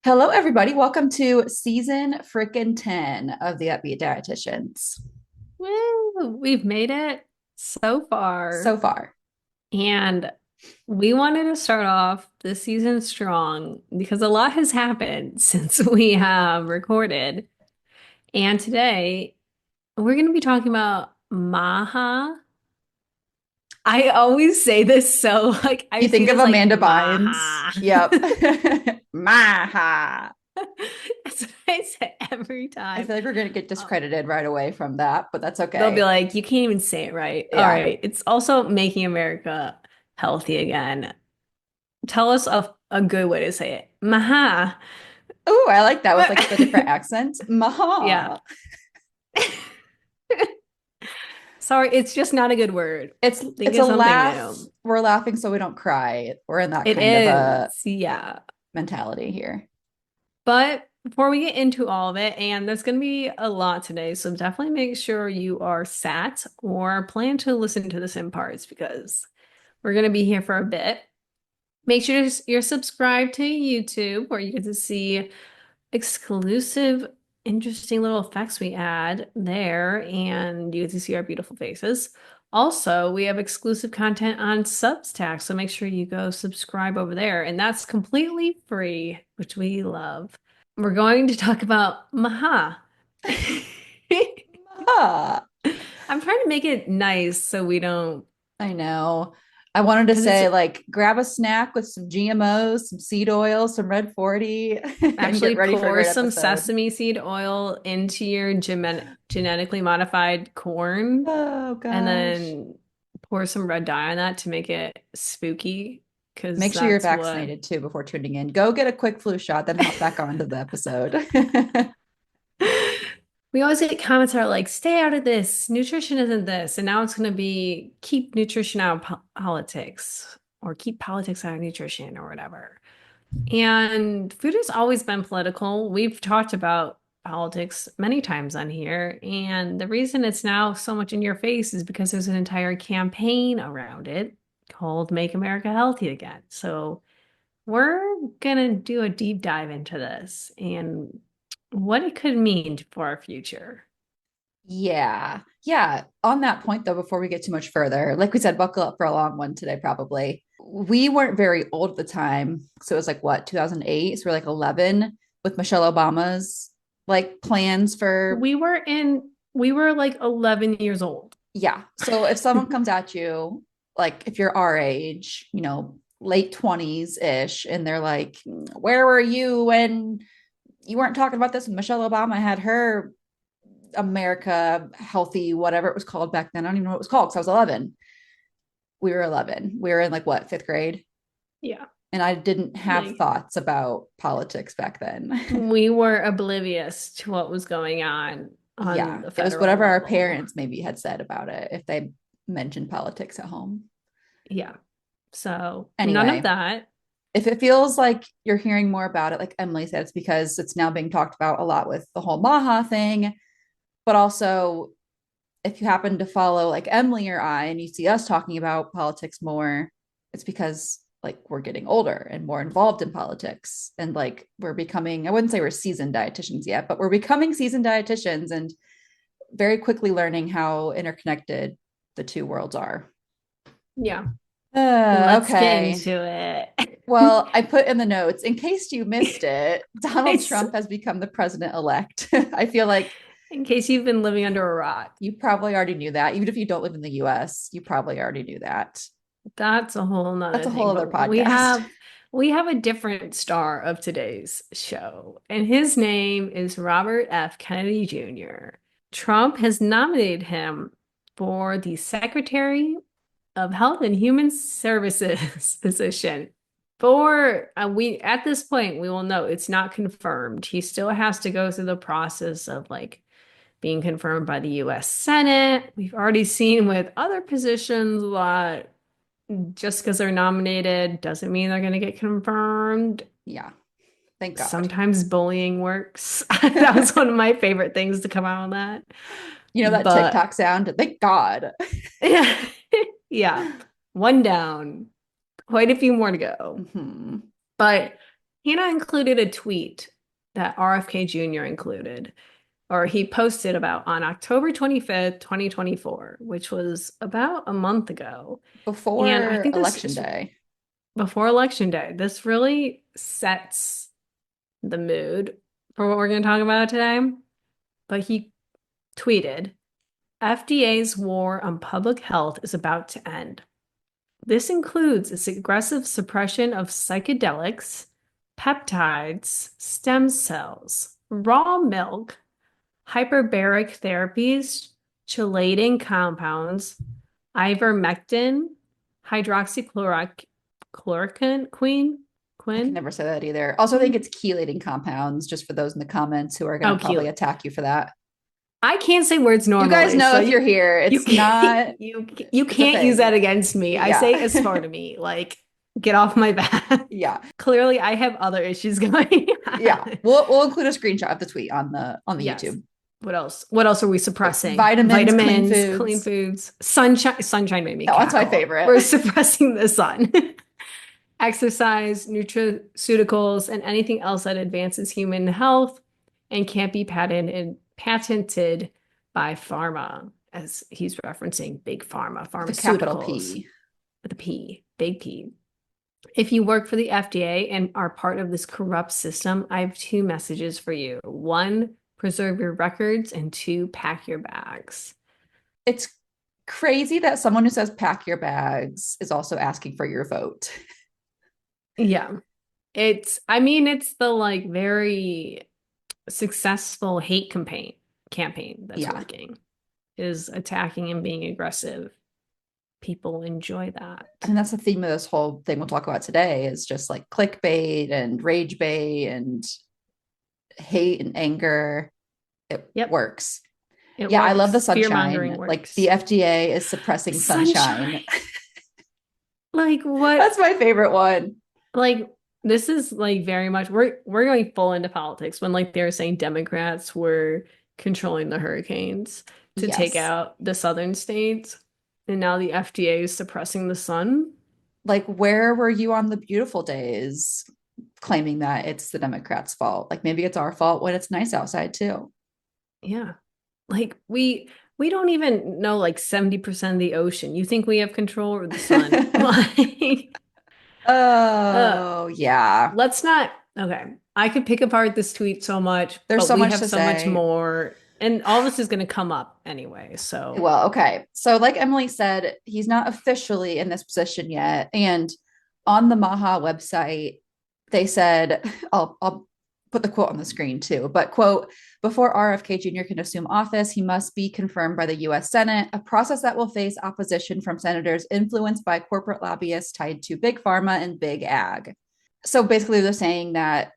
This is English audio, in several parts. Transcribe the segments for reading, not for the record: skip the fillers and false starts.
Hello, everybody. Welcome to season frickin' 10 of the Up-Beet Dietitians. Woo! We've made it so So far. far. And we wanted to start off this season strong because a lot has happened since we have recorded. And today we're going to be talking about MAHA. I always say this so like I You see think it of as like Amanda Bynes? MAHA. Yep. Maha. That's what I say every I time. feel like we're going to get Uh, discredited right away from that, but that's They'll be okay. like, you can't even say it right. All Yeah. right. It's also making America healthy again. Tell us a good way to say it. Maha. Oh, I like that with like the different accents. Yeah. Maha. Sorry, it's just not a good word. It's Think it's of a something laugh. new. We're laughing so we don't cry. We're in that It kind of a is. Yeah. mentality here. But before we get into all of it, and there's going to be a lot today, so definitely make sure you are sat or plan to listen to this in parts because we're going to be here for a bit. Make sure you're subscribed to YouTube where you get to see exclusive, interesting little effects we add there, and you get to see our beautiful faces. Also, we have exclusive content on Substack, so make sure you go subscribe over there, and that's completely free, which we love. We're going to talk about Maha. Maha. I'm trying to make it nice so we don't, I know. I wanted to because it's say, like, grab a snack with some GMOs, some seed oil, some Red 40, and get actually ready for a pour great some episode. sesame seed oil into your genetically modified corn Oh, and gosh. then pour some red dye on that to make it spooky because Make sure you're that's what vaccinated too before tuning in. Go get a quick flu shot, then hop back onto the episode. we always get comments that are like, stay out of this. Nutrition isn't this. And now it's going to be keep nutrition out of politics or keep politics out of nutrition or whatever. And food has always been political. We've talked about politics many times on here. And the reason it's now so much in your face is because there's an entire campaign around it called Make America Healthy Again. So we're gonna do a deep dive into this and what it could mean for our future. Yeah. Yeah. On that point, though, before we get too much further, like we said, buckle up for a long one today, probably. We weren't very old at the time. So it was like what, 2008? So we're like 11 with Michelle Obama's like plans for, We were like 11 years old. yeah. So if someone comes at you, like if you're our age, late 20s ish, and they're like, where were you when you weren't talking about this? And Michelle Obama had her America Healthy, whatever it was called back then. I don't even know what it was called because I was 11. We were 11. We were in like what, fifth grade? Yeah. And I didn't have Like thoughts about politics back then. we were oblivious to what was going on Yeah, the it was federal whatever our level. parents maybe had said about it if they mentioned politics at home. Yeah. So none of Anyway, that. if it feels like you're hearing more about it, like Emily said, it's because it's now being talked about a lot with the whole MAHA thing. But also, if you happen to follow like Emily or I and you see us talking about politics more, it's because like we're getting older and more involved in politics. And like we're becoming, I wouldn't say we're seasoned dietitians yet, but we're becoming seasoned dietitians and very quickly learning how interconnected the two worlds are. Yeah. Let's get Okay. into it. Well, I put in the notes in case you missed it, Donald It's Trump has become the president elect. I feel like in case you've been living under a rock. you probably already knew that. Even if you don't live in the US, you probably already knew that. That's a whole That's nother a whole thing. other But podcast. we have a different star of today's show, and his name is Robert F. Kennedy Jr. Trump has nominated him for the Secretary of Health and Human Services position. For we at this point, we will know it's not confirmed. He still has to go through the process of like being confirmed by the US Senate. We've already seen with other positions that just because they're nominated doesn't mean they're going to get confirmed. Yeah, thank God. Sometimes bullying works. That was one of my favorite things to come out of that. You know that But TikTok sound? Thank God. yeah, yeah, one down, quite a few more to go. Hmm. But Hannah included a tweet that RFK Jr. included, or he posted about on October 25th, 2024, which was about a month ago. And I Before think this election is day. before election day. This really sets the mood for what we're going to talk about today. But he tweeted, FDA's war on public health is about to end. This includes its aggressive suppression of psychedelics, peptides, stem cells, raw milk, hyperbaric therapies, chelating compounds, ivermectin, hydroxychloroquine, I can quin. never say that either. Also, I think it's chelating compounds, just for those in the comments who are going to Oh, probably cute. attack you for that. I can't say words You guys normally, know so if you're here, you it's can't, not, you it's a can't use that thing. against me. I say Yeah. aspartame, like get off my back. Yeah. Clearly, I have other issues going Yeah. on. We'll include a screenshot of the tweet on the Yes. YouTube. What else? What else are we So suppressing? vitamins, clean Vitamins, clean foods. foods, sunshine. Sunshine made me No, that's my cackle. favorite. We're suppressing the sun. Exercise, nutraceuticals, and anything else that advances human health and can't be patented by pharma, as he's referencing big pharma, With a capital pharmaceuticals P. with a P, big P. If you work for the FDA and are part of this corrupt system, I have two messages for you. One, preserve your records, and two, pack your bags. It's crazy that someone who says pack your bags is also asking for your vote. Yeah. I mean, it's the like very successful hate campaign that's Yeah. working is attacking and being aggressive. People enjoy that. I mean, that's the theme of this whole thing we'll talk about today is just like clickbait and rage bait and hate and anger. It Yep, works. it Yeah, I love the works. Fear mongering sunshine. Like works. the FDA is suppressing sunshine. Sunshine. Like what? That's my favorite one. Like this is like very much we're going full into politics when like they were saying Democrats were controlling the hurricanes to take Yes. out the southern states, and now the FDA is suppressing the sun. Like, where were you on the beautiful days claiming that it's the Democrats' fault? Like, maybe it's our fault when it's nice outside, too. Yeah. Like we don't even know like 70% of the ocean. You think we have control over the sun? Like uh Oh, yeah. let's not okay. I could pick apart this tweet so much, There's but so we much have to so much say. more. And all this is going to come up anyway. So, Well, okay. So, like Emily said, he's not officially in this position yet. And on the MAHA website, they said, I'll put the quote on the screen too, but quote, before RFK Jr. can assume office, he must be confirmed by the US Senate, a process that will face opposition from senators influenced by corporate lobbyists tied to big pharma and big ag. So basically, they're saying that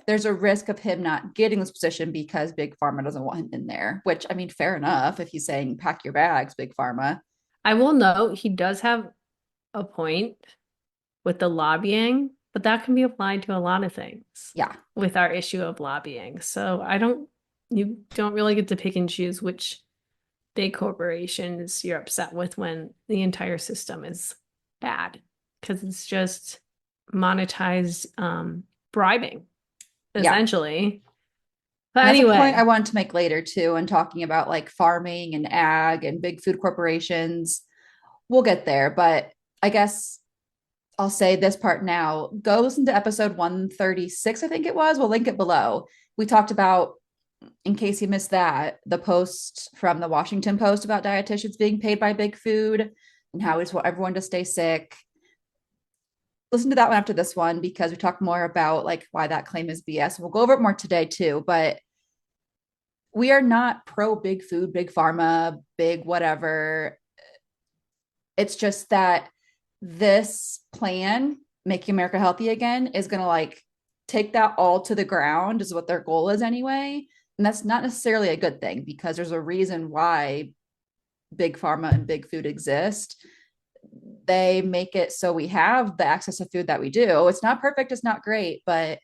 there's a risk of him not getting this position because big pharma doesn't want him in there, which I mean, fair enough if he's saying pack your bags, big pharma. I will note he does have a point with the lobbying, but that can be applied to a lot of things Yeah. with our issue of lobbying. So you don't really get to pick and choose which big corporations you're upset with when the entire system is bad because it's just monetized bribing, Yeah. essentially. But And that's a point I anyway, wanted to make later too, and talking about like farming and ag and big food corporations. We'll get there, but I guess I'll say this part now. Go listen to episode 136, I think it was. We'll link it below. We talked about, in case you missed that, the post from the Washington Post about dietitians being paid by big food and how we just want everyone to stay sick. Listen to that one after this one because we talk more about like why that claim is BS. We'll go over it more today too, but we are not pro big food, big pharma, big whatever. It's just that this plan, Making America Healthy Again, is going to like take that all to the ground, is what their goal is anyway. And that's not necessarily a good thing because there's a reason why big pharma and big food exist. They make it so we have the access to food that we do. It's not perfect, it's not great, but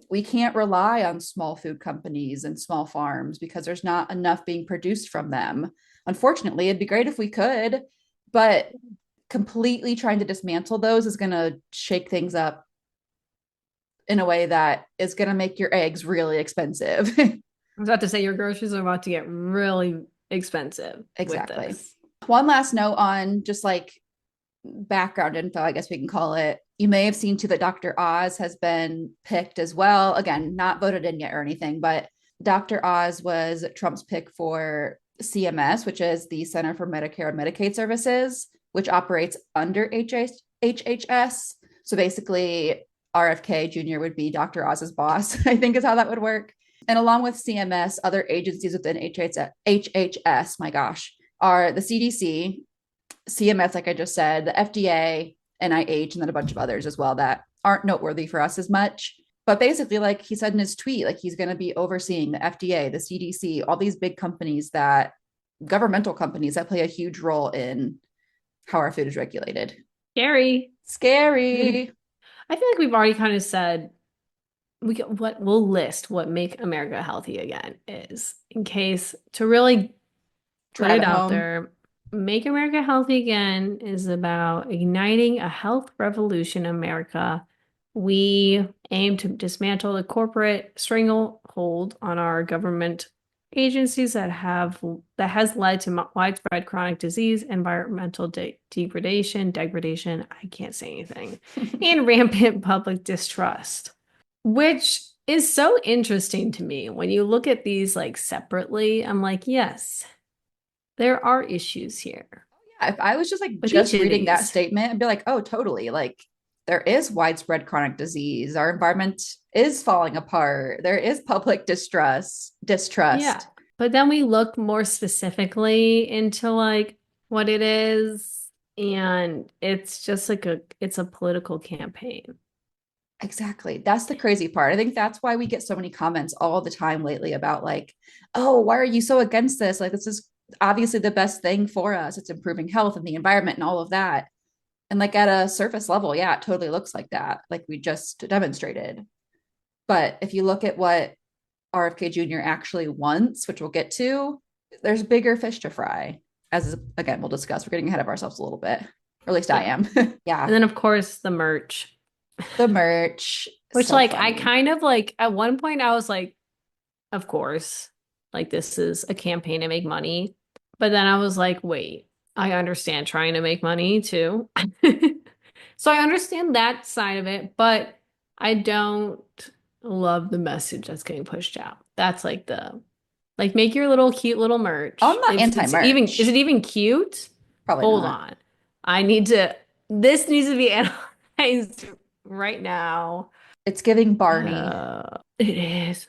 we can't rely on small food companies and small farms because there's not enough being produced from them. Unfortunately, it'd be great if we could, but completely trying to dismantle those is going to shake things up in a way that is going to make your eggs really expensive. I was about to say your groceries are about to get really expensive with Exactly. this. One last note on just like background info, I guess we can call it. You may have seen too that Dr. Oz has been picked as well. Again, not voted in yet or anything, but Dr. Oz was Trump's pick for CMS, which is the Center for Medicare and Medicaid Services, which operates under HHS. So basically, RFK Jr. would be Dr. Oz's boss, I think is how that would work. And along with CMS, other agencies within HHS, my gosh, are the CDC, CMS, like I just said, the FDA, NIH, and then a bunch of others as well that aren't noteworthy for us as much. But basically, like he said in his tweet, like he's going to be overseeing the FDA, the CDC, all these big companies that governmental companies that play a huge role in how our food is regulated. Scary. Scary. I feel like we've already kind of said what we'll list what make America healthy again is in case to really put Drive it it out home. there. Make America Healthy Again is about igniting a health revolution in America. We aim to dismantle the corporate stranglehold on our government agencies that has led to widespread chronic disease, environmental degradation, I can't say anything, and rampant public distrust, which is so interesting to me. When you look at these like separately, I'm like, yes, there are issues here If I was just like with each just of reading that these. statement, I'd be like, oh, totally. Like there is widespread chronic disease. Our environment is falling apart. There is public Yeah. distrust. But then we look more specifically into like what it is, and it's just like it's a political campaign. Exactly. That's the crazy part. I think that's why we get so many comments all the time lately about like, oh, why are you so against this? Like this is obviously the best thing for us. It's improving health and the environment and all of that. And like at a surface level, yeah, it totally looks like that, like we just demonstrated. But if you look at what RFK Jr. actually wants, which we'll get to, there's bigger fish to fry. As again, we'll discuss. We're getting ahead of ourselves a little bit, or at least I Yeah. am. And Yeah. then of course the merch, The merch, which so like I funny. kind of like at one point I was like, of course, like this is a campaign to make money. But then I was like, wait, I understand trying to make money too. So I understand that side of it, but I don't love the message that's getting pushed out. That's like the like make your little cute little I'm merch. not If anti it's even is it merch. even cute? Probably Hold not. on. I need to this needs to be analyzed right now. It's giving Barney. It is.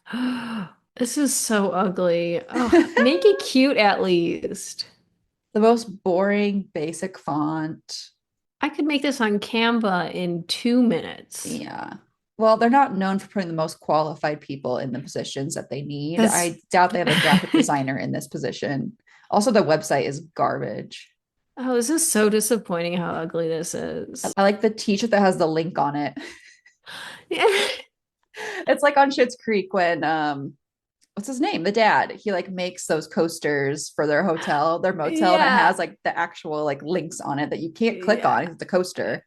This is so ugly. Oh, make it cute at least. The most boring, basic font. I could make this on Canva in 2 minutes. Yeah. Well, they're not known for putting the most qualified people in the positions that they need. That's I doubt they have a graphic designer in this position. Also, the website is garbage. oh, this is so disappointing how ugly this is. I like the t-shirt that has the link on it. Yeah. It's like on Schitt's Creek when what's his name? The dad. He like makes those coasters for their motel, and it Yeah. has like the actual like links on it that you can't click on. Yeah. It's the coaster.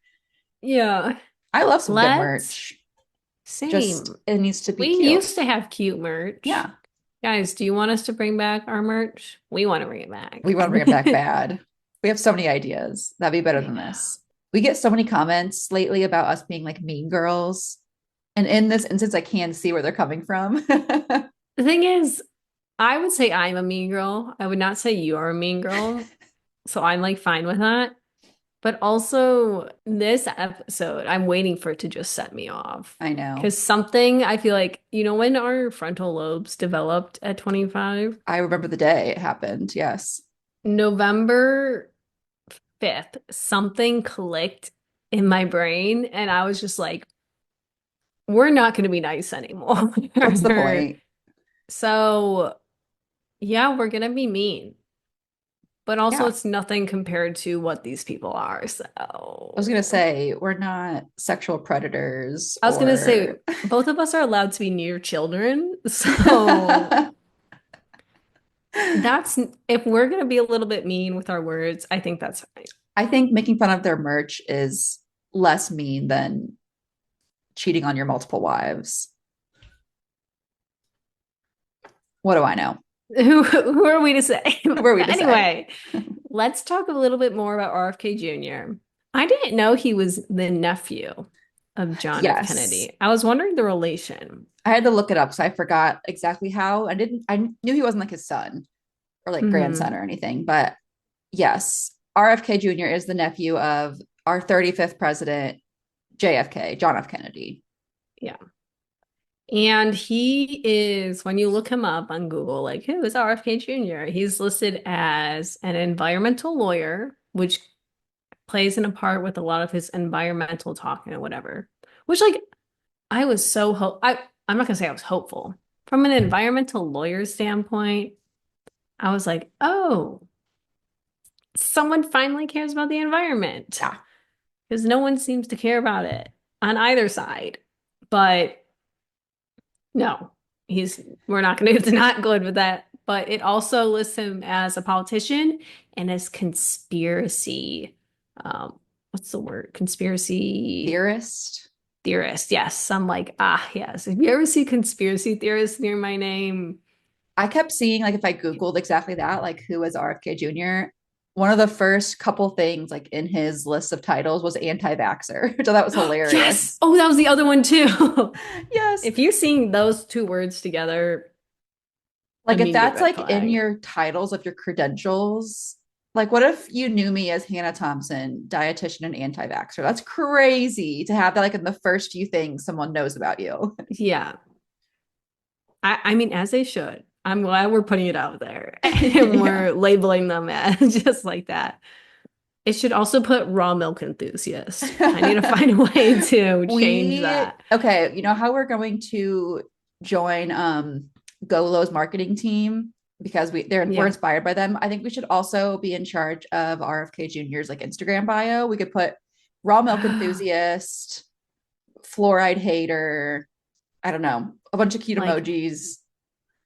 Yeah. I love some good Let's merch. Just same. it needs to be We cute. used to have cute merch. Yeah. Guys, do you want us to bring back our merch? We want to bring it We back. want to bring it back bad. We have so many ideas. That'd be better I than know. this. We get so many comments lately about us being like mean girls. And in this instance, I can see where they're coming from. The thing is, I would say I'm a mean girl. I would not say you are a mean girl. So I'm like fine with that. But also, this episode, I'm waiting for it to just set me off. I know. Because something I feel like, when our frontal lobes developed at 25, I remember the day it happened. Yes. November 5th, something clicked in my brain. And I was just like, we're not going to be nice anymore. What's the point? So, yeah, we're going to be mean. But also, Yeah. it's nothing compared to what these people are. I was gonna So, say we're not sexual predators I was gonna say or both of us are allowed to be near children. So that's if we're gonna be a little bit mean with our words, I think that's fine. I think making fun of their merch is less mean than cheating on your multiple wives. What do I know? Who are we to say? Who are we to say? Anyway, let's talk a little bit more about RFK Jr. I didn't know he was the nephew of John F. Yes. Kennedy. I was wondering the relation. I had to look it up, so I forgot exactly how. I knew he wasn't like his son or like grandson Hmm. or anything, but yes, RFK Jr. is the nephew of our 35th president, JFK, John F. Kennedy. Yeah. And he is, when you look him up on Google, like, who is RFK Jr.? He's listed as an environmental lawyer, which plays in a part with a lot of his environmental talk and whatever. Which, like, I was so I'm not gonna say I was hopeful. From an environmental lawyer standpoint, I was like, oh, someone finally cares about the environment. Yeah. Because no one seems to care about it on either side. But no, he's we're not gonna it's not good with that. But it also lists him as a politician and as conspiracy. What's the word? Conspiracy Theorist. theorist. Yes. I'm like, ah, yes. If you ever see conspiracy theorists near my name, I kept seeing, like, if I Googled exactly that, like, who is RFK Jr., one of the first couple things, like, in his list of titles was anti vaxxer, which I thought was yes. hilarious. Oh, that was the other one too. Yes. If you're seeing those two words together, Like, if immediate that's red like in flag. your titles of your credentials, like, what if you knew me as Hannah Thompson, dietitian and anti vaxxer? That's crazy to have that, like, in the first few things someone knows about you. Yeah. I mean, as they should. I'm glad we're putting it out there and Yeah. we're labeling them as just like that. It should also put raw milk enthusiast. I need to find a way to change We that. okay, you know how we're going to join Golo's marketing team because we're Yeah. inspired by them. I think we should also be in charge of RFK Jr.'s like Instagram bio. We could put raw milk enthusiast, fluoride hater, I don't know, a bunch of cute Like, emojis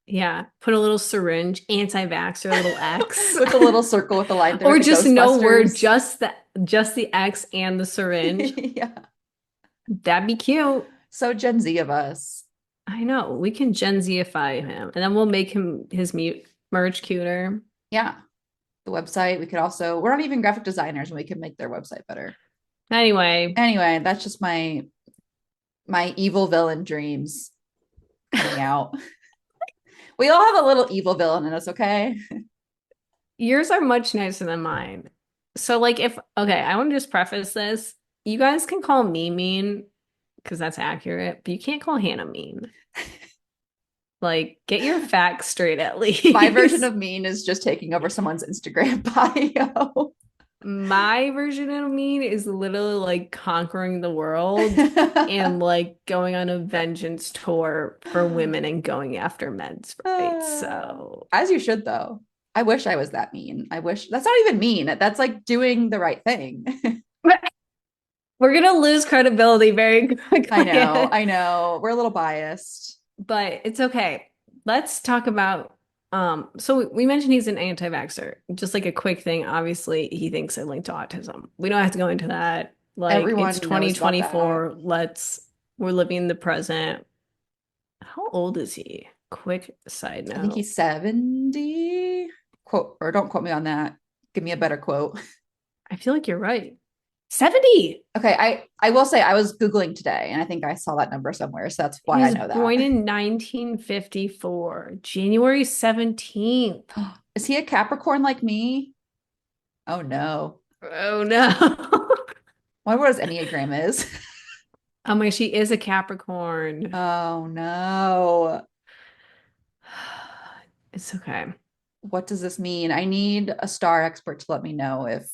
yeah, put a little syringe, anti-vaxxer, a little X. with a little circle with a line through Or it, the just no word, Ghostbusters. just the X and the syringe. Yeah. That'd be cute. So Gen Z of us. I know. We can Gen Zify him, and then we'll make him his mute merch cuter. Yeah. The website. We could also, we're not even graphic designers and we can make their website better. Anyway, Anyway, that's just my evil villain dreams coming out. We all have a little evil villain in us, okay? yours are much nicer than mine. So, like, if okay, I want to just preface this. You guys can call me mean because that's accurate, but you can't call Hannah mean. Like, get your facts straight at My version least. of mean is just taking over someone's Instagram bio. My version of mean is literally like conquering the world and like going on a vengeance tour for women and going after men's rights. So As you should, though. I wish I was that mean. I wish that's not even mean. That's like doing the right thing. we're gonna lose credibility very I know. quickly. I know. We're a little biased. But it's okay. Let's talk about so we mentioned he's an anti-vaxxer. Just like a quick thing, obviously he thinks it linked to autism. We don't have to go into that. Like it's Everyone knows about that. 2024. We're living in the present. How old is he? Quick side I think note. he's 70. Quote, or don't quote me on that. Give me a better quote. I feel like you're right. 70. Okay, I will say I was Googling today and I think I saw that number somewhere. So that's He why I was know that. born in 1954, January 17th. Is he a Capricorn like me? Oh no. Oh no. I wonder what his Enneagram is. Oh my, she is a Capricorn. Oh no. It's okay. What does this mean? I need a star expert to let me know if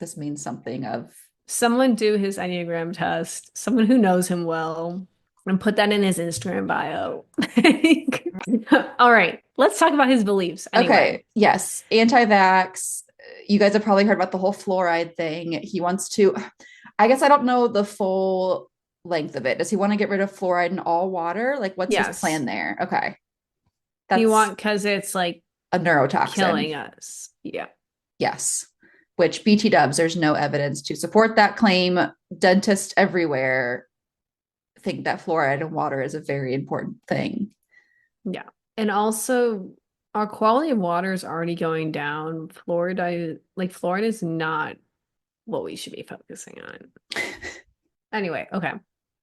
this means something of Someone do his Enneagram test, someone who knows him well, and put that in his Instagram bio. All right, let's talk about his beliefs anyway. okay, yes, anti-vax. You guys have probably heard about the whole fluoride thing. He wants to, I guess I don't know the full length of it. Does he want to get rid of fluoride in all water? Like, what's his Yes, plan there? Okay. he That's want because it's like a neurotoxin. killing us. Yeah. Yes. Which BT dubs, there's no evidence to support that claim. Dentists everywhere think that fluoride in water is a very important thing. Yeah. And also our quality of water is already going down. Fluoride is not what we should be focusing on. Anyway, okay.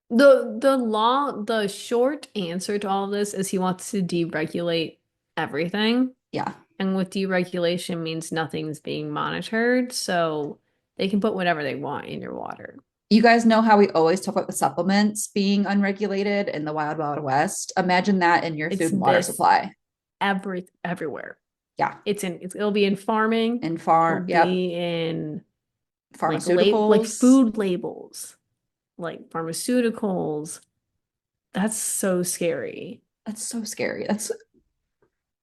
The short answer to all of this is he wants to deregulate everything. Yeah. And with deregulation means nothing's being monitored, so they can put whatever they want in your water. You guys know how we always talk about the supplements being unregulated in the wild, wild west? Imagine that in your It's food and water this supply. everywhere. Yeah. It'll be in farming, And it'll yep. be in like Pharmaceuticals. food labels, like pharmaceuticals. That's so scary. That's so scary. Like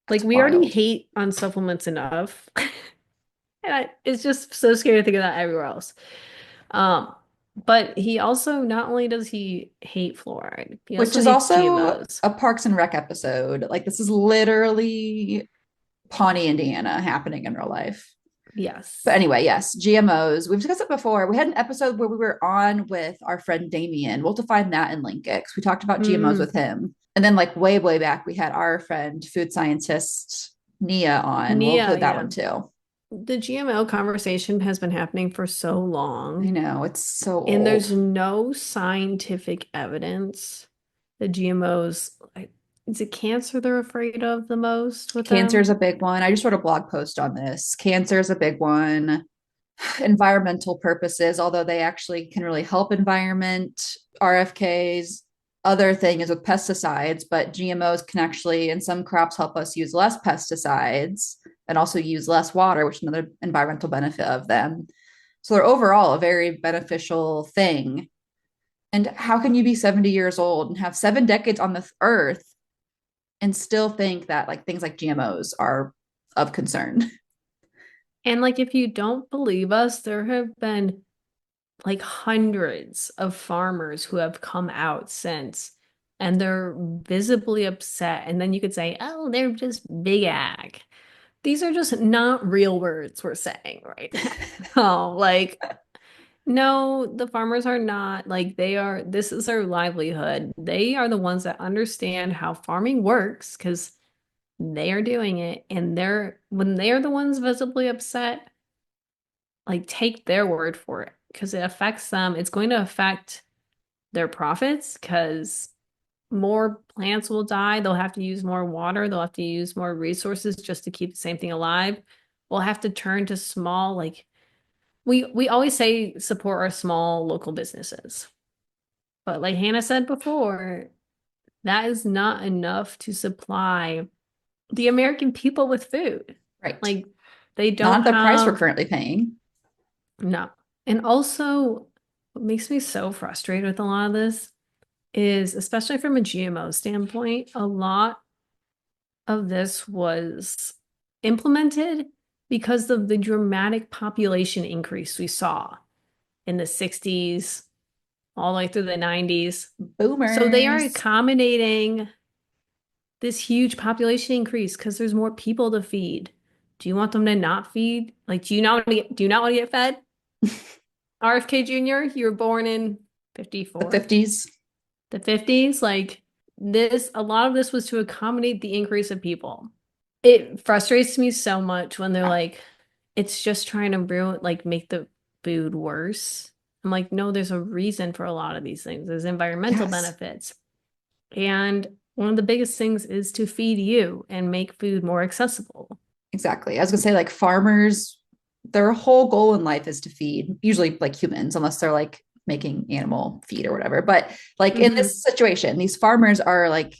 That's we already wild. hate on supplements enough. It's just so scary to think of that everywhere else. Um, but he also not only does he hate fluoride, he Which also is hates also GMOs. a Parks and Rec episode. Like this is literally Pawnee, Indiana happening in real life. But Yes. anyway, yes, GMOs. We've discussed it before. We had an episode where we were on with our friend Damien. We'll define that and link it because we talked about GMOs Mm, with him. And then, like, way, way back, we had our friend, food scientist Nia on. We'll Nia, include that yeah. one too. The GMO conversation has been happening for so I long, know it's so and there's old. no scientific evidence that GMOs, like, is it cancer they're afraid of the most with Cancer is them? a big one. I just wrote a blog post on this. Cancer is a big one. Environmental purposes, although they actually can really help environment. RFK's other thing is with pesticides, but GMOs can actually, in some crops, help us use less pesticides and also use less water, which is another environmental benefit of them. So they're overall a very beneficial thing. And how can you be 70 years old and have 7 decades on the earth and still think that like things like GMOs are of concern? And like, if you don't believe us, there have been like hundreds of farmers who have come out since, and they're visibly upset. And then you could say, oh, they're just big ag. These are just not real words we're saying right now. Oh, like, no, the farmers are not like this is their livelihood. They are the ones that understand how farming works because they are doing it. And when they are the ones visibly upset, like take their word for it because it affects them. It's going to affect their profits because more plants will die. They'll have to use more water. They'll have to use more resources just to keep the same thing alive. We'll have to turn to small, like we always say support our small local businesses. But like Hannah said before, that is not enough to supply the American people with food. Right. Like they Not don't at the price we're have currently paying. no. And also what makes me so frustrated with a lot of this is, especially from a GMO standpoint, a lot of this was implemented because of the dramatic population increase we saw in the 60s all the way through the 90s. So they are Boomers. accommodating this huge population increase because there's more people to feed. Do you want them to not feed? Like, do you not want to get fed? RFK Jr., you were born in The 54, 50s. the 50s. Like a lot of this was to accommodate the increase of people. It frustrates me so much when they're Yeah. like, it's just trying to make the food worse. I'm like, no, there's a reason for a lot of these things. There's environmental Yes, benefits. And one of the biggest things is to feed you and make food more accessible. exactly. I was gonna say, like, farmers, their whole goal in life is to feed, usually like humans, unless they're like making animal feed or whatever. But like in Hmm. this situation, these farmers are like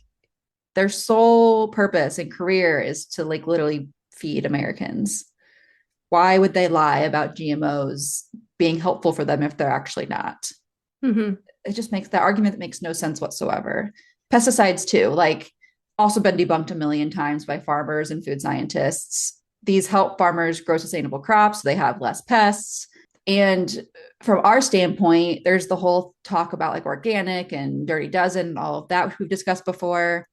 their sole purpose and career is to like literally feed Americans. Why would they lie about GMOs being helpful for them if they're actually not? Hmm. It just makes that argument that makes no sense whatsoever. Pesticides too, like also been debunked a million times by farmers and food scientists. These help farmers grow sustainable crops, so they have less pests. And from our standpoint, there's the whole talk about like organic and dirty dozen and all of that, which we've discussed before.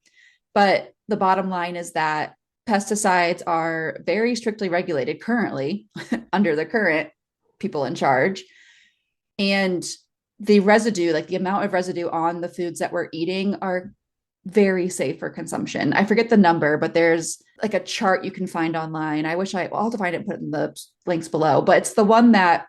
But the bottom line is that pesticides are very strictly regulated currently under the current people in charge. And the residue, like the amount of residue on the foods that we're eating, are very safe for consumption. I forget the number, but there's like a chart you can find online. I'll have to find it and put it in the links below, but it's the one that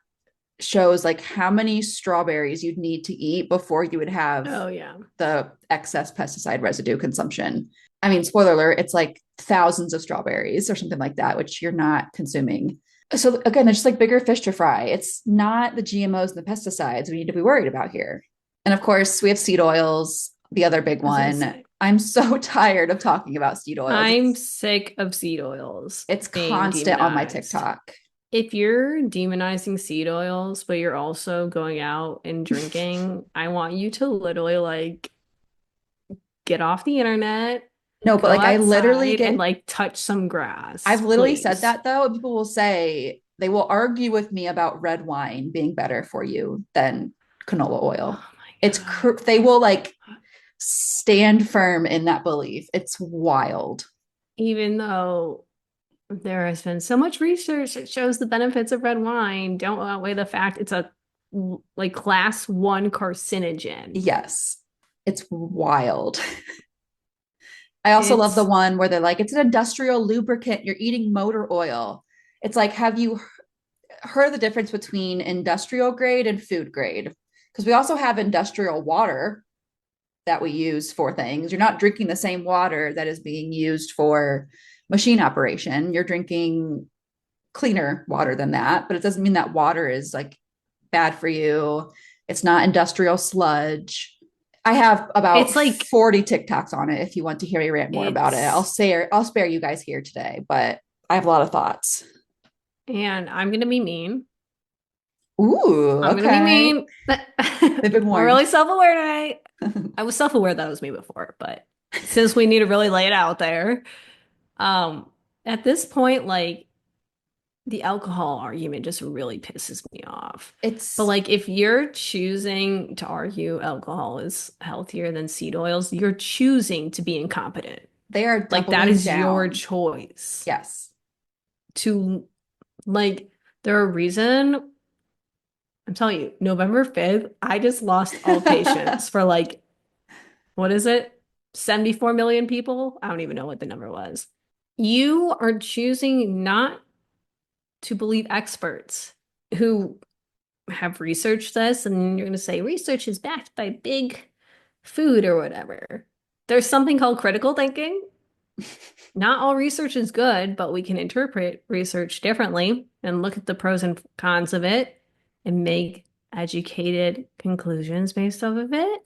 shows like how many strawberries you'd need to eat before you would have Oh yeah. the excess pesticide residue consumption. I mean, spoiler alert, it's like thousands of strawberries or something like that, which you're not consuming. So again, there's just like bigger fish to fry. It's not the GMOs and the pesticides we need to be worried about here. And of course, we have seed oils, the other big I was gonna one. say, I'm so tired of talking about seed oils. I'm sick of seed oils It's being constant on my demonized. TikTok. If you're demonizing seed oils, but you're also going out and drinking, I want you to literally like get off the internet, No, but go like I literally outside and get like touch some I've grass, literally said please. that though. And people will say they will argue with me about red wine being better for you than canola oil. Oh my It's God. they will like stand firm in that belief. It's wild. Even though there has been so much research that shows the benefits of red wine don't outweigh the fact it's a like class one carcinogen. Yes, it's wild. I also love the It's one where they're like, it's an industrial lubricant. You're eating motor oil. It's like, have you heard the difference between industrial grade and food grade? Because we also have industrial water that we use for things. You're not drinking the same water that is being used for machine operation. You're drinking cleaner water than that, but it doesn't mean that water is like bad for you. It's not industrial sludge. I have about it's like 40 TikToks on it if you want to hear me rant more about it. it's I'll spare you guys here today, but I have a lot of thoughts. and I'm gonna be mean. Ooh, I'm gonna be okay. mean. They've been I'm warned. really self-aware today. I was self-aware that was me before, but since we need to really lay it out there, um, at this point, like the alcohol argument just really pisses me off. But It's like if you're choosing to argue alcohol is healthier than seed oils, you're choosing to be incompetent. they are Like that doubling is your down. choice Yes. to like there are reason I'm telling you, November 5th, I just lost all patience for like what is it? 74 million people? I don't even know what the number was. You are choosing not to believe experts who have researched this, and you're going to say research is backed by big food or whatever. There's something called critical thinking. Not all research is good, but we can interpret research differently and look at the pros and cons of it and make educated conclusions based off of it.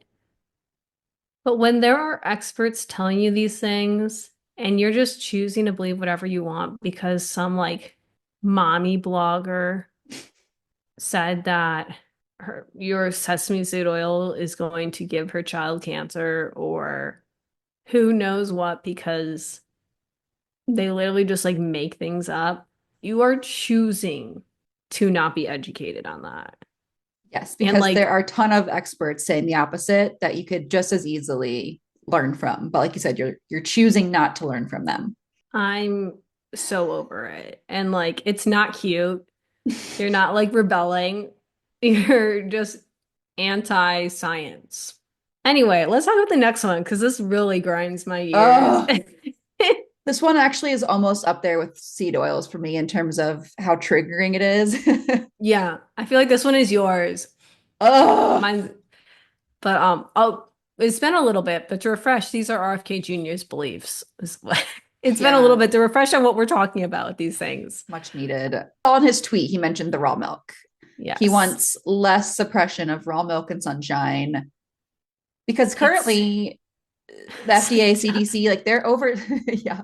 But when there are experts telling you these things and you're just choosing to believe whatever you want because some like mommy blogger said that your sesame seed oil is going to give her child cancer or who knows what because they literally just like make things up. You are choosing to not be educated on that. Yes, And because there like are a ton of experts saying the opposite that you could just as easily learn from. But like you said, you're choosing not to learn from them. I'm so over it. And like it's not cute. You're not like rebelling. You're just anti-science. Anyway, let's talk about the next one because this really grinds my gears. Oh, this one actually is almost up there with seed oils for me in terms of how triggering it is. Yeah, I feel like this one is yours. Oh, Mine, but oh, it's been a little bit, but to refresh, these are RFK Jr.'s beliefs. It's been a little yeah, bit to refresh on what we're talking about with these things. much needed. On his tweet, he mentioned the raw milk. He Yes. wants less suppression of raw milk and sunshine because It's currently the FDA, CDC, like they're over, yeah,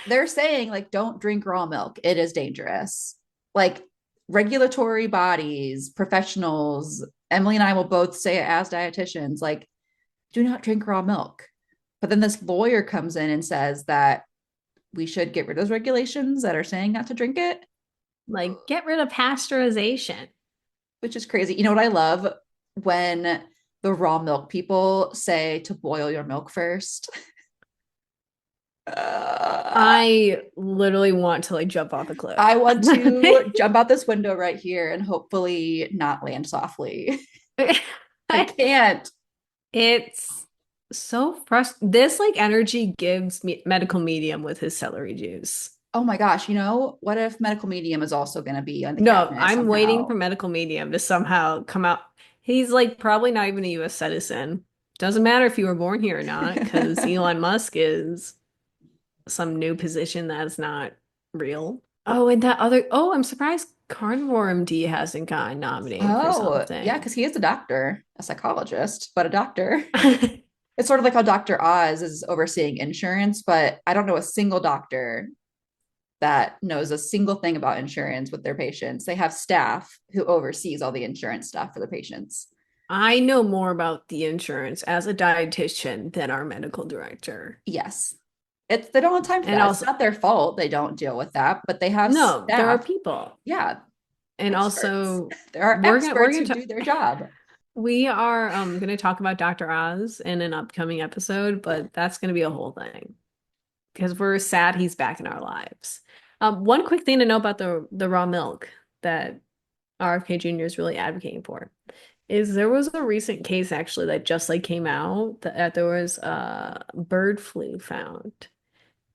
they're saying like don't drink raw milk. It is dangerous. Like regulatory bodies, professionals, Emily and I will both say it as dietitians, like do not drink raw milk. But then this lawyer comes in and says that we should get rid of those regulations that are saying not to drink it, like get rid of pasteurization. which is crazy. You know what I love when the raw milk people say to boil your milk first. I literally want to like jump off a cliff. I want to jump out this window right here and hopefully not land softly. I can't. It's so frustrating. This like energy gives me medical medium with his celery juice. Oh my gosh, what if medical medium is also going to be on the No, cabinet I'm waiting for somehow? medical medium to somehow come out. He's like probably not even a US citizen. Doesn't matter if you were born here or not, because Elon Musk is some new position that's not real. Oh, and that other, oh, I'm surprised Carnivore MD hasn't gotten nominated for Oh, yeah, something. because he is a doctor, a psychologist, but a doctor. It's sort of like how Dr. Oz is overseeing insurance, but I don't know a single doctor that knows a single thing about insurance with their patients. They have staff who oversees all the insurance stuff for the patients. I know more about the insurance as a dietitian than our medical director. Yes. They don't have time for And that. It's also, not their fault they don't deal with that, but they have no, there are staff. people. Yeah, And experts. also, There are we're experts gonna who talk do their job. we are gonna talk about Dr. Oz in an upcoming episode, but that's gonna be a whole thing because we're sad he's back in our lives. One quick thing to know about the raw milk that RFK Jr. is really advocating for is there was a recent case actually that just like came out that there was bird flu found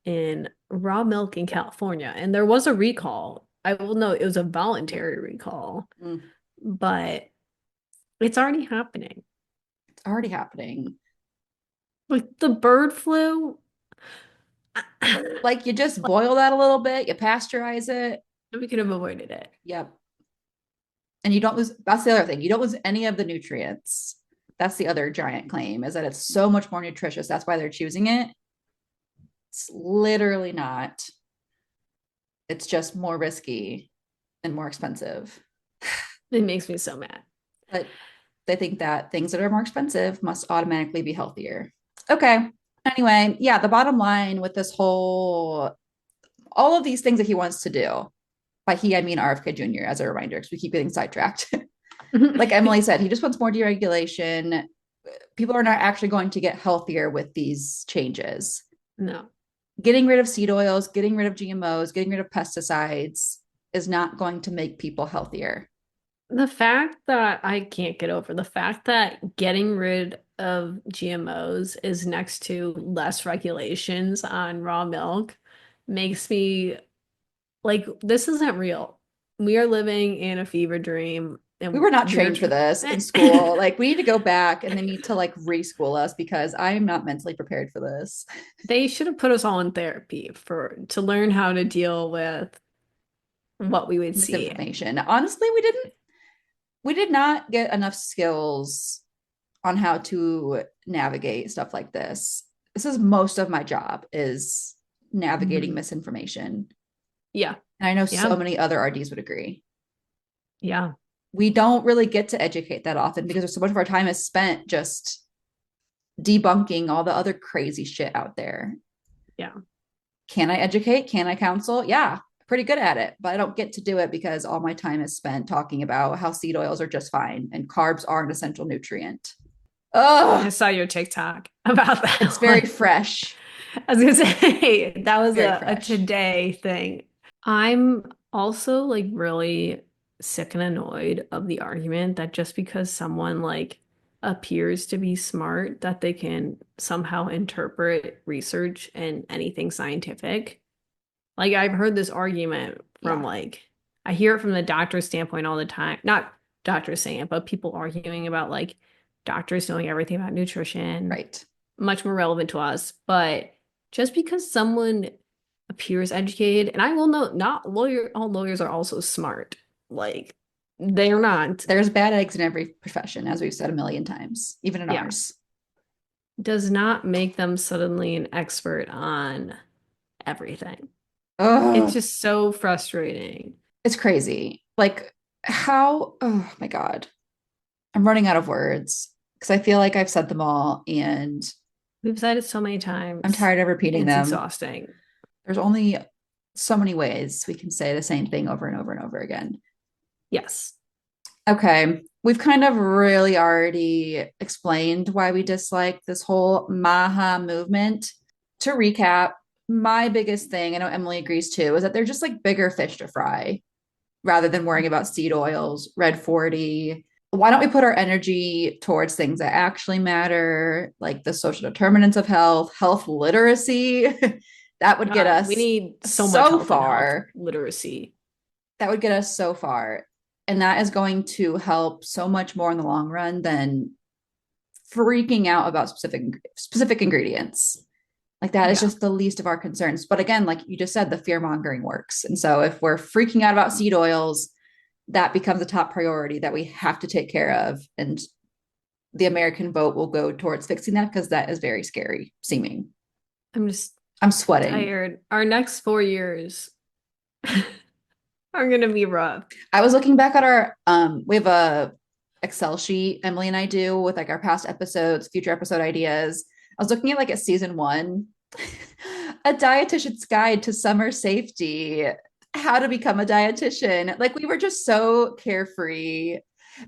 in raw milk in California, and there was a recall. I will note it was a voluntary recall, Mm, but it's already happening. it's already happening. Like the bird flu, Like you just boil that a little bit, you pasteurize it. we could have avoided it. Yep. And you don't lose, that's the other thing. You don't lose any of the nutrients. That's the other giant claim is that it's so much more nutritious. That's why they're choosing it. It's literally not. It's just more risky and more expensive. It makes me so mad. But they think that things that are more expensive must automatically be healthier. Okay. Anyway, yeah, the bottom line with this whole, all of these things that he wants to do, by he, I mean RFK Jr., as a reminder, because we keep getting sidetracked. Like Emily said, he just wants more deregulation. People are not actually going to get healthier with these changes. No. Getting rid of seed oils, getting rid of GMOs, getting rid of pesticides is not going to make people healthier. The fact that I can't get over the fact that getting rid of GMOs is next to less regulations on raw milk makes me like this isn't real. We are living in a fever dream We and were not we're trained for tr this in school. Like we need to go back and they need to like reschool us because I am not mentally prepared for this. they should have put us all in therapy for to learn how to deal with what we would see. Misinformation. Honestly, we did not get enough skills on how to navigate stuff like this. This is most of my job is navigating Mhm. misinformation. Yeah. And I know so Yeah. many other RDs would agree. Yeah. We don't really get to educate that often because so much of our time is spent just debunking all the other crazy shit out there. Yeah. Can I educate? Can I counsel? Yeah, pretty good at it, but I don't get to do it because all my time is spent talking about how seed oils are just fine and carbs are an essential nutrient. I Oh, saw your TikTok about it's that very one. fresh. I was gonna say that was Very a fresh. today thing. I'm also like really sick and annoyed of the argument that just because someone like appears to be smart, that they can somehow interpret research and anything scientific. Like I've heard this argument from Yeah, like I hear it from the doctor's standpoint all the time. Not doctors saying it, but people arguing about like doctors knowing everything about nutrition, right. much more relevant to us. But just because someone appears educated, and I will note, not all lawyers are also smart. Like they're not. There's bad eggs in every profession, as we've said a million times, even in Yeah, ours. does not make them suddenly an expert on everything. It's Oh, just so frustrating. it's crazy. Like, how, oh my God. I'm running out of words because I feel like I've said them all and We've said it so many I'm times. tired of repeating It's them. exhausting. There's only so many ways we can say the same thing over and over and over again. Yes. Okay. We've kind of really already explained why we dislike this whole MAHA movement. To recap, my biggest thing, I know Emily agrees too, is that they're just like bigger fish to fry rather than worrying about seed oils, red 40. why don't we put our energy towards things that actually matter, like the social determinants of health, health literacy? That would get God, we us need so much so health and health far. literacy. That would get us so far. And that is going to help so much more in the long run than freaking out about specific ingredients. Like that is Yeah. just the least of our concerns. But again, like you just said, the fear mongering works. And so if we're freaking out about seed oils, that becomes a top priority that we have to take care of. And the American vote will go towards fixing that because that is very scary seeming. I'm just I'm sweating. tired. Our next 4 years are gonna be rough. I was looking back at our we have a Excel sheet Emily and I do with like our past episodes, future episode ideas. I was looking at like at season 1, a dietitian's guide to summer safety, how to become a dietitian. Like we were just so carefree.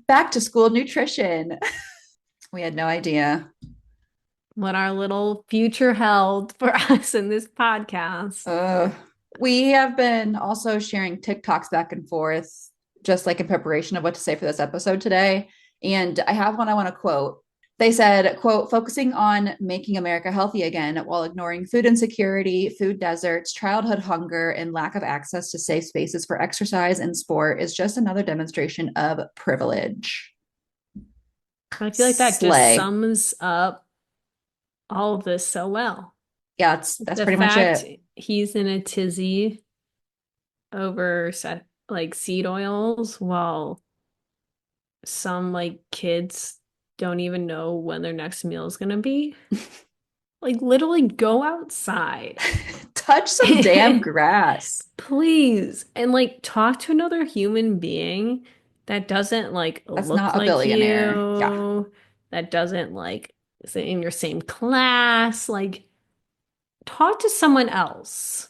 Back to school nutrition. We had no idea. What our little future held for us in this podcast. Uh, we have been also sharing TikToks back and forth, just like in preparation of what to say for this episode today. And I have one I want to quote. They said, quote, focusing on making America healthy again while ignoring food insecurity, food deserts, childhood hunger, and lack of access to safe spaces for exercise and sport is just another demonstration of privilege. I feel like that just Slay. sums up all of this so well. Yeah, that's The pretty much fact it. he's in a tizzy over like seed oils while some like kids don't even know when their next meal is gonna be. Like literally go outside. Touch some damn grass. Please. And like talk to another human being that doesn't like That's look not a like billionaire. Yeah, you, that doesn't like sit in your same class. Like talk to someone else,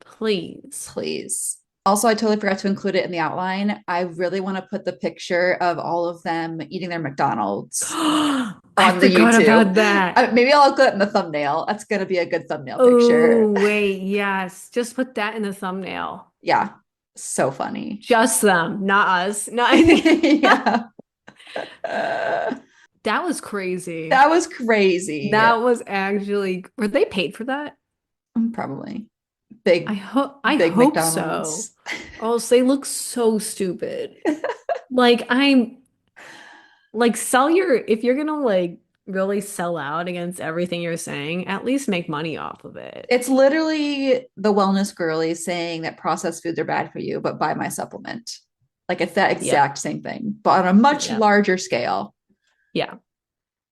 please. please. Also, I totally forgot to include it in the outline. I really want to put the picture of all of them eating their McDonald's I on the forgot YouTube. about that. Maybe I'll put it in the thumbnail. That's going to be a good thumbnail Oh, picture. wait, yes. Just put that in the thumbnail. Yeah, so funny. Just them, not us. Not any. Yeah. Uh, That was crazy. that was crazy. That was actually, were they paid for that? Probably I big, hope I big hope so. McDonald's. Or else they look so stupid. Like I'm like sell your if you're gonna like really sell out against everything you're saying, at least make money off of it. It's literally the wellness girlies saying that processed foods are bad for you, but buy my supplement. Like it's that Yep. exact same thing, but on a much Yep. larger scale. Yeah.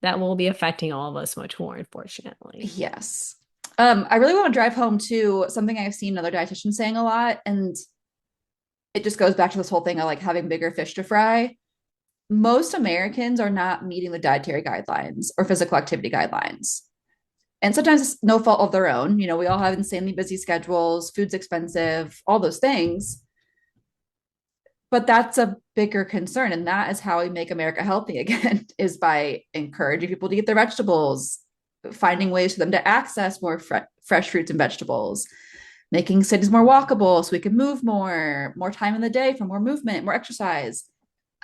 That will be affecting all of us much more, unfortunately. Yes. I really want to drive home to something I've seen another dietitian saying a lot, and it just goes back to this whole thing of like having bigger fish to fry. Most Americans are not meeting the dietary guidelines or physical activity guidelines. And sometimes it's no fault of their own. You know, we all have insanely busy schedules, food's expensive, all those things. But that's a bigger concern. And that is how we make America healthy again, is by encouraging people to eat their vegetables, finding ways for them to access more fresh fruits and vegetables, making cities more walkable so we can move more time in the day for more movement, more exercise.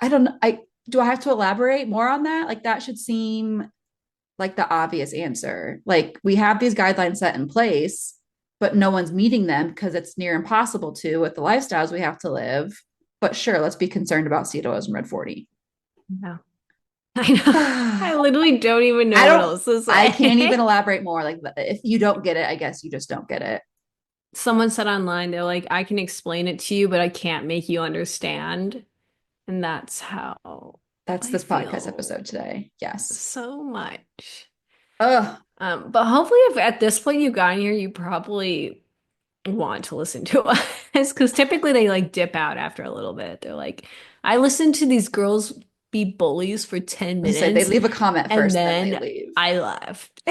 I don't know. I have to elaborate more on that? Like that should seem like the obvious answer. Like we have these guidelines set in place, but no one's meeting them because it's near impossible to with the lifestyles we have to live. But sure, let's be concerned about seed oils and red 40. Yeah. I know. I I literally don't even know what don't, else to I can't even say. elaborate more. Like if you don't get it, I guess you just don't get it. Someone said online, they're like, I can explain it to you, but I can't make you understand. And that's how That's I this podcast feel episode today. Yes. so much. Ugh. But hopefully, if at this point you got in here, you probably want to listen to us because typically they like dip out after a little bit. They're like, I listened to these girls be bullies for 10 So they minutes leave a comment and first and then they then leave. I left.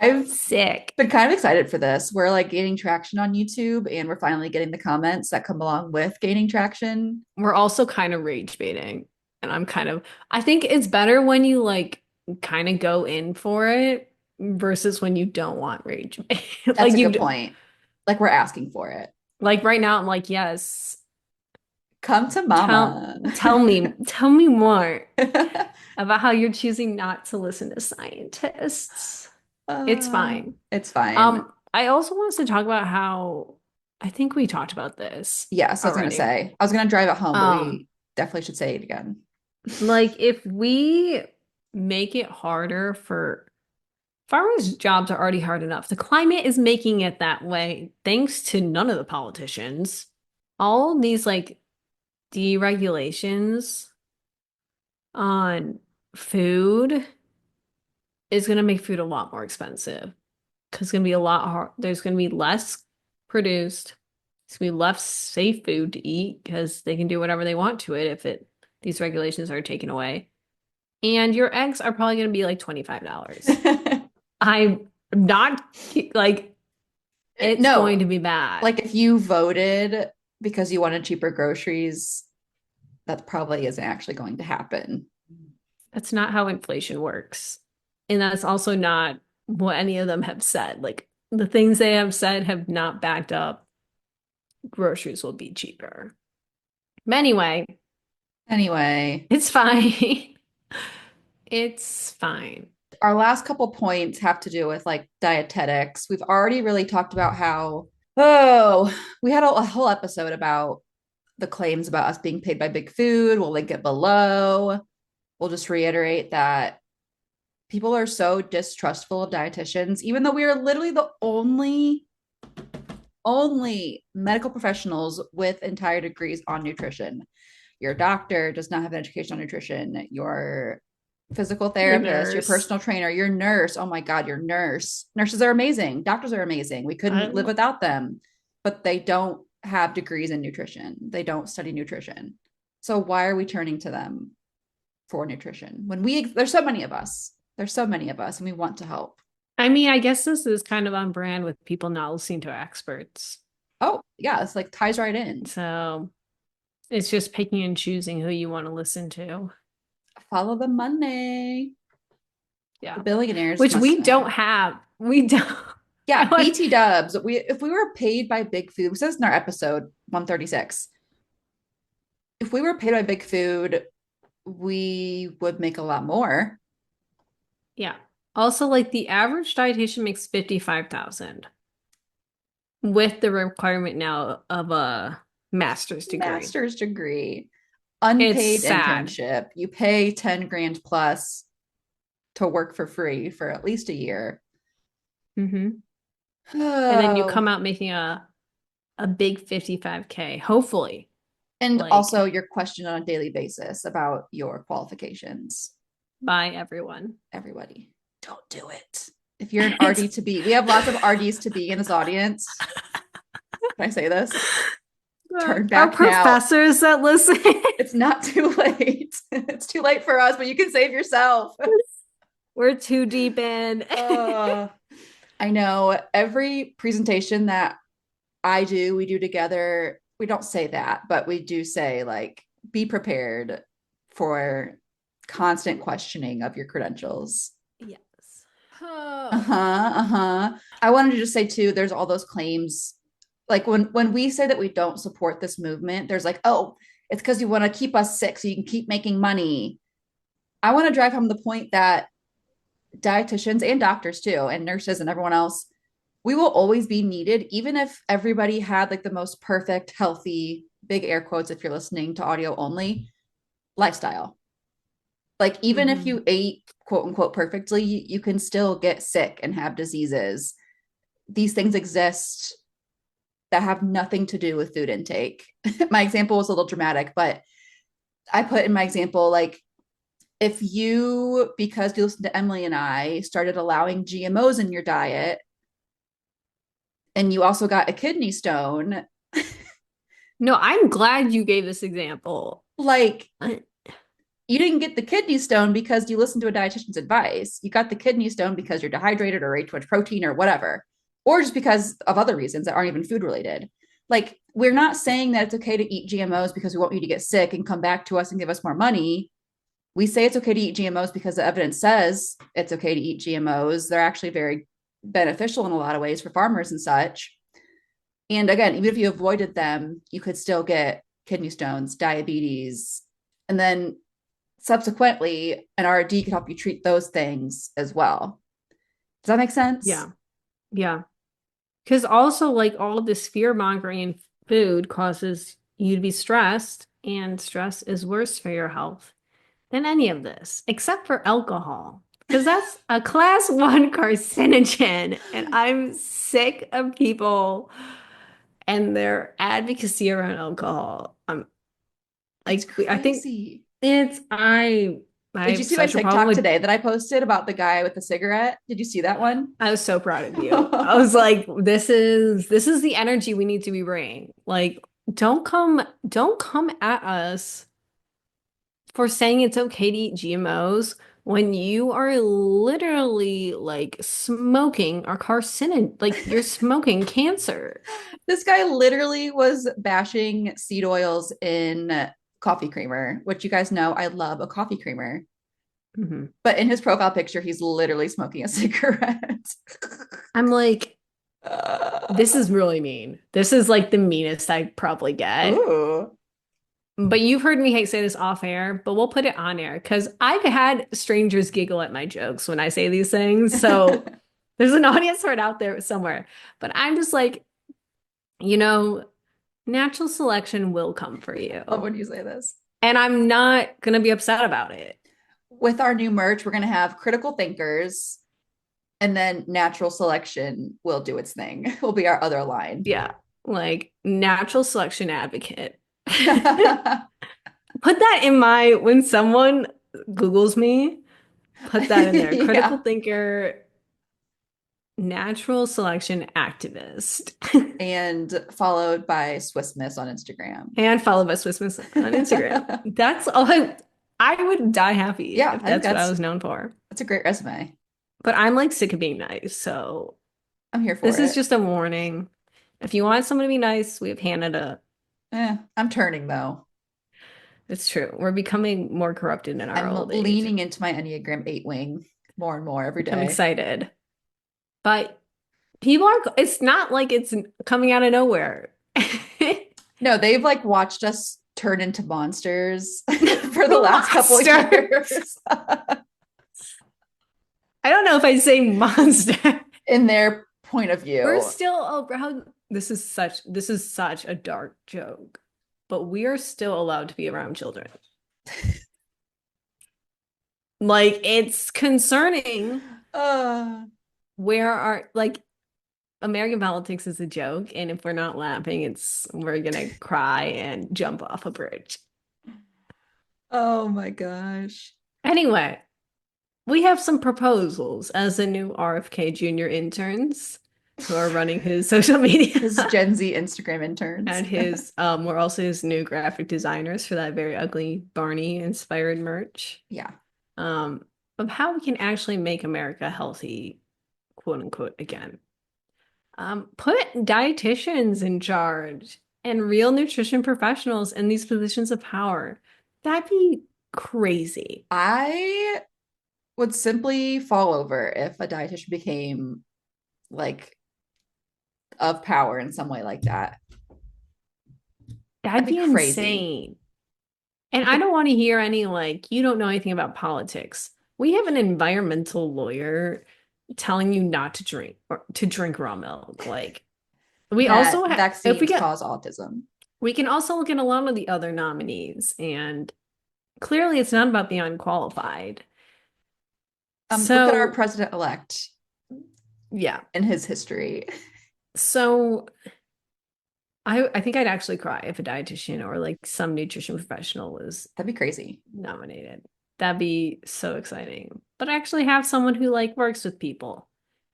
I've Sick. been kind of excited for this. We're like gaining traction on YouTube and we're finally getting the comments that come along with gaining traction. We're also kind of rage baiting. And I think it's better when you like kind of go in for it versus when you don't want rage bait. That's Like a you, good point. Like we're asking for it. like right now, I'm like, yes, Come to Tell mama. tell me more about how you're choosing not to listen to scientists. It's fine. It's fine. I also want us to talk about how I think we talked about this Yes, I was gonna already. say. I was gonna drive it home, but Um, we definitely should say it again. like if we make it harder for farmers' jobs are already hard enough. The climate is making it that way, thanks to none of the politicians. All these like deregulations on food is going to make food a lot more expensive because it's going to be a lot hard. There's going to be less produced. It's going to be less safe food to eat because they can do whatever they want to it if it these regulations are taken away. And your eggs are probably going to be like $25. I'm not like it's No, going to be bad. like if you voted because you wanted cheaper groceries, that probably isn't actually going to happen. That's not how inflation works. And that's also not what any of them have said. Like the things they have said have not backed up groceries will be cheaper. But anyway, Anyway, it's fine. It's fine. our last couple points have to do with like dietetics. We've already really talked about how, oh, we had a whole episode about the claims about us being paid by big food. We'll link it below. We'll just reiterate that people are so distrustful of dietitians, even though we are literally the only medical professionals with entire degrees on nutrition. Your doctor does not have an education on nutrition. Your physical Your therapist, your nurse. personal trainer, your nurse. Oh my God, your nurse. Nurses are amazing. Doctors are amazing. We couldn't live I without them, but they don't have degrees in nutrition. They don't study nutrition. So why are we turning to them for nutrition when there's so many of us? There's so many of us and we want to help. I mean, I guess this is kind of on brand with people not listening to experts. Oh, yeah, it's like ties right in. So it's just picking and choosing who you want to listen to. Follow the money. The Yeah. billionaires Which must we don't know. have. We don't. I Yeah, want BT dubs. We if we were paid by big food, it says in our episode 136. If we were paid by big food, we would make a lot more. yeah. Also, like the average dietitian makes 55,000 with the requirement now of a master's degree. Master's degree, It's unpaid sad. internship. You pay 10 grand plus to work for free for at least a year. Hmm. And then you Oh, come out making a big 55K, hopefully. and Like also you're questioned on a daily basis about your qualifications. by everyone. Everybody, don't do it. If you're an It's RD to be, we have lots of RDs to be in this audience. Can I say this? Turn our back now. professors that listen. It's not too late. It's too late for us, but you can save yourself. We're too deep in. uh, I know every presentation that we do together. We don't say that, but we do say, like, be prepared for constant questioning of your credentials. Yes. Uh-huh, Oh. uh-huh. I wanted to just say too, there's all those claims. Like when we say that we don't support this movement, there's like, oh, it's because you want to keep us sick so you can keep making money. I want to drive home the point that dietitians and doctors too, and nurses and everyone else, we will always be needed, even if everybody had like the most perfect, healthy, big air quotes if you're listening to audio only, lifestyle. Like even if Hmm. you ate quote unquote perfectly, you can still get sick and have diseases. These things exist that have nothing to do with food intake. My example was a little dramatic, but I put in my example like if you, because you listen to Emily and I, started allowing GMOs in your diet and you also got a kidney stone, No, I'm glad you gave this example. like Uh, you didn't get the kidney stone because you listened to a dietitian's advice. You got the kidney stone because you're dehydrated or ate too much protein or whatever, or just because of other reasons that aren't even food related. Like, we're not saying that it's okay to eat GMOs because we want you to get sick and come back to us and give us more money. We say it's okay to eat GMOs because the evidence says it's okay to eat GMOs. They're actually very beneficial in a lot of ways for farmers and such. And again, even if you avoided them, you could still get kidney stones, diabetes, and then subsequently an RD could help you treat those things as well. Does that make sense? Yeah. Yeah. Because also, like, all of this fear mongering in food causes you to be stressed, and stress is worse for your health than any of this, except for alcohol. Because that's a class one carcinogen. And I'm sick of people and their advocacy around alcohol. It's I think crazy. I Did you have see my such a problem TikTok with. today that I posted about the guy with the cigarette? Did you see that one? I was so proud of you. I was like, this is the energy we need to be bringing. Like, don't come at us for saying it's okay to eat GMOs when you are literally like smoking or carcinogen, like you're smoking cancer. This guy literally was bashing seed oils in coffee creamer, which you guys know I love a coffee creamer. Mhm. But in his profile picture, he's literally smoking a cigarette. I'm like, this uh, is really mean. This is like the meanest I probably get. ooh. But you've heard me say this off air, but we'll put it on air because I've had strangers giggle at my jokes when I say these things. So there's an audience for it out there somewhere. But I'm just like, you know, natural selection will come for Love you. when you say this. And I'm not gonna be upset about it. With our new merch, we're going to have critical thinkers, and then natural selection will do its thing. Will be our other line. Yeah, like natural selection advocate. Put that in my, when someone Googles me, put that in there. Critical Yeah. thinker, natural selection activist. And followed by Swiss Miss on Instagram. And follow us with Miss on Instagram. That's all I would die happy Yeah, if I think that's what I was known for. that's a great resume. But I'm like sick of being nice, so I'm here for this is it. just a warning. If you want someone to be nice, we have Canada. I'm turning though. It's true. We're becoming more corrupted in our I'm old age. leaning into my Enneagram 8 wing more and more every I'm day. excited. But people are, it's not like it's coming out of nowhere. No, they've like watched us turn into monsters for the last couple of Monsters. years I don't know if I'd say monster. in their point of We're view. still around. This is such a dark joke, but we are still allowed to be around children. Like it's concerning Uh, where our like American politics is a joke, and if we're not laughing, we're gonna cry and jump off a bridge. oh my gosh. Anyway, we have some proposals as the new RFK Jr. interns who are running his social media. His Gen Z Instagram interns. And we're also his new graphic designers for that very ugly Barney inspired merch. Yeah. Um, of how we can actually make America healthy, quote unquote, again. Put dietitians in charge and real nutrition professionals in these positions of power. That'd be crazy. I would simply fall over if a dietitian became like of power in some way like that. That'd That'd be be crazy. insane. And I don't want to hear any like, you don't know anything about politics. We have an environmental lawyer telling you not to drink or to drink raw milk. Like we also That if we vaccines get cause autism. we can also look at a lot of the other nominees and clearly it's not about the unqualified. Look at our So president-elect yeah. and his history. So I think I'd actually cry if a dietitian or like some nutrition professional was That'd be crazy. nominated. That'd be so exciting. But actually have someone who like works with people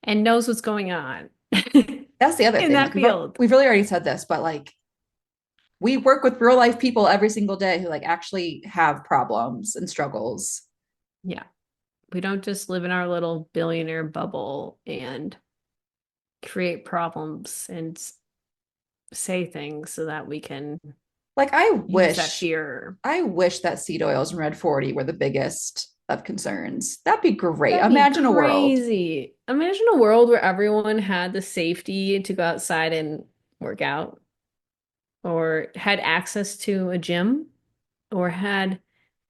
and knows what's going on That's the other in thing. that Like field. we've really already said this, but like we work with real life people every single day who like actually have problems and struggles. Yeah. We don't just live in our little billionaire bubble and create problems and say things so that we can Like I use that wish, fear. I wish that seed oils in Red 40 were the biggest of concerns. That'd be great. That'd be Imagine a world. crazy. Imagine a world where everyone had the safety to go outside and work out. or had access to a gym or had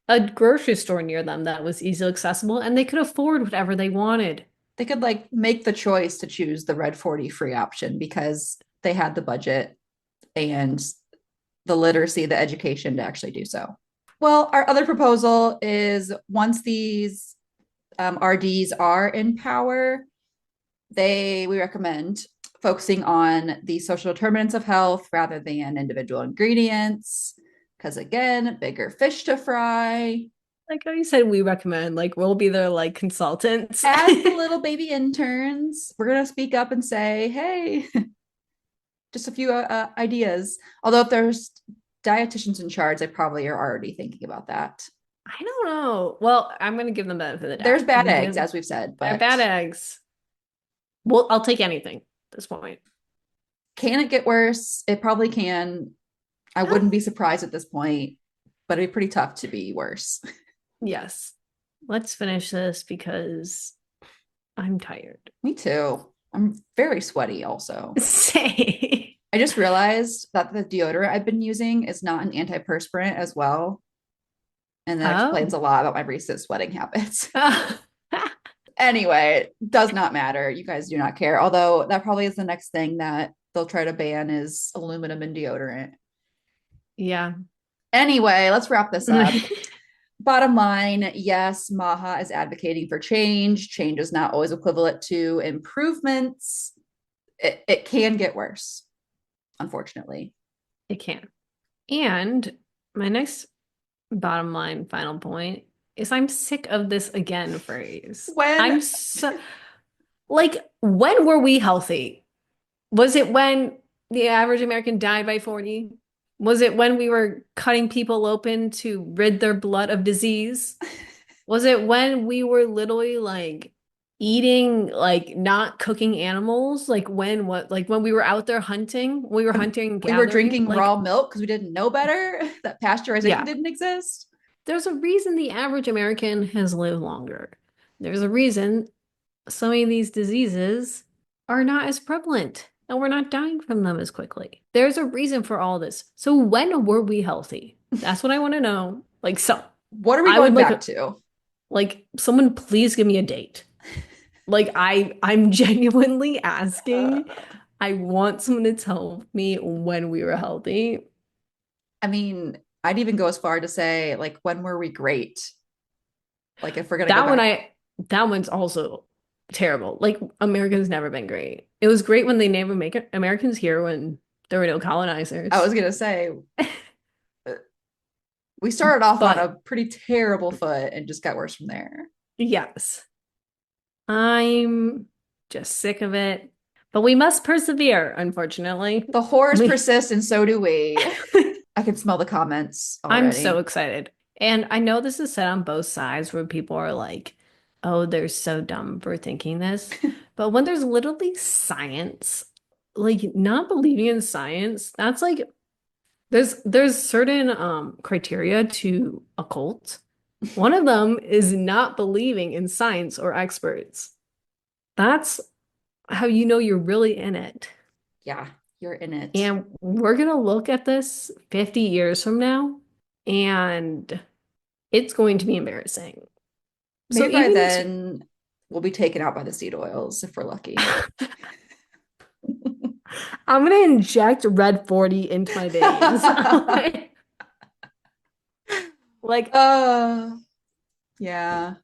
a grocery store near them that was easily accessible and they could afford whatever they wanted. They could like make the choice to choose the Red 40 free option because they had the budget and the literacy, the education to actually do so. Well, our other proposal is once these RDs are in power, we recommend focusing on the social determinants of health rather than individual ingredients. Because again, bigger fish to fry. Like how you said, we recommend, like, we'll be their like consultants. As the little baby interns, we're going to speak up and say, hey, just a few ideas. Although if there's dietitians in charge, they probably are already thinking about that. I don't know. Well, I'm gonna give them the benefit of the There's doubt. bad eggs, as we've said, They're but bad eggs. Well, I'll take anything at this point. can it get worse? It probably can. I wouldn't be surprised at this point, but it'd be pretty tough to be worse. Yes. Let's finish this because I'm tired. Me too. I'm very sweaty also. Say. I just realized that the deodorant I've been using is not an antiperspirant as well. And that explains Oh. a lot about my recent sweating habits. Anyway, does not matter. You guys do not care. Although that probably is the next thing that they'll try to ban is aluminum in deodorant. Yeah. Anyway, let's wrap this up. Bottom line, yes, MAHA is advocating for change. Change is not always equivalent to improvements. It can get worse, unfortunately. It can. And my next bottom line final point is I'm sick of this again phrase. When I'm so like, when were we healthy? Was it when the average American died by 40? Was it when we were cutting people open to rid their blood of disease? Was it when we were literally like eating, like not cooking animals? Like when we were out there hunting, we were hunting and we were gathering? drinking Like, raw milk because we didn't know better, that pasteurization yeah, didn't exist. there's a reason the average American has lived longer. There's a reason some of these diseases are not as prevalent and we're not dying from them as quickly. There's a reason for all this. So when were we healthy? That's what I want to know. Like, so What are we I would going back to? like someone please give me a date. Like I'm genuinely Uh, asking. I want someone to tell me when we were healthy. I mean, I'd even go as far to say, like, when were we great? Like, if we're gonna go That one back, I that one's also terrible. Like America's never been great. It was great when they named Americans here when there were no I colonizers. was gonna say we started off on But a pretty terrible foot and just got worse from there. yes, I'm just sick of it. But we must persevere, unfortunately. The horrors We persist, and so do we. I can smell the comments I'm so already. excited. And I know this is said on both sides where people are like, oh, they're so dumb for thinking this. But when there's literally science, like not believing in science, that's like there's certain criteria to a cult. One of them is not believing in science or experts. That's how you know you're really in it. Yeah, you're in it. And we're gonna look at this 50 years from now, and it's going to be embarrassing. So Maybe by even then we'll be taken out by the seed oils if we're lucky. I'm gonna inject red 40 into my veins. Like uh yeah.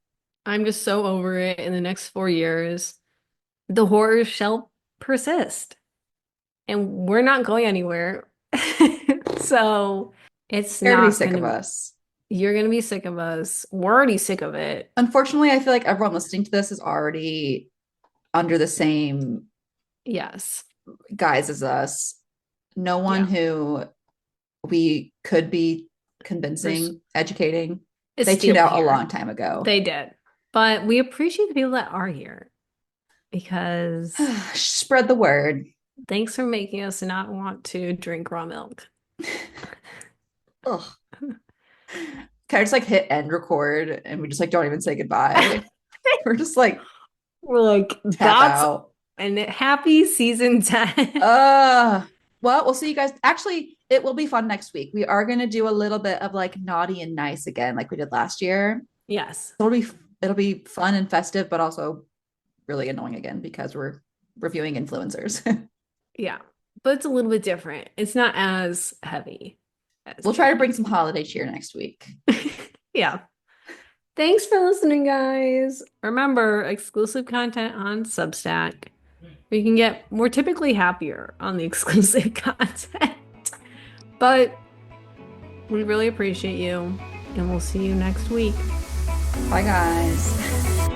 I'm just so over it in the next 4 years. The horror shall persist. And we're not going anywhere. So it's Scared to be not sick of gonna, us. you're gonna be sick of us. We're already sick of it. Unfortunately, I feel like everyone listening to this is already under the same Yes. guise as us. No one Yeah. who we could be Pers- convincing, educating, It's they tuned still out a here. long time ago. They did. But we appreciate the people that are here because Spread the word. thanks for making us not want to drink raw milk. Ugh. Can I just like hit end record and we just like don't even say goodbye? We're just like We're like, tap that's out. and happy season 10. Uh well, we'll see you guys. Actually, it will be fun next week. We are going to do a little bit of like naughty and nice again, like we did last year. Yes. It'll be fun and festive, but also really annoying again because we're reviewing influencers. Yeah. But it's a little bit different. It's not as heavy as We'll try to beauty. bring some holiday cheer next week. Yeah. Thanks for listening, guys. Remember, exclusive content on Substack. You can get we're typically happier on the exclusive content. But we really appreciate you, and we'll see you next week. Bye, guys.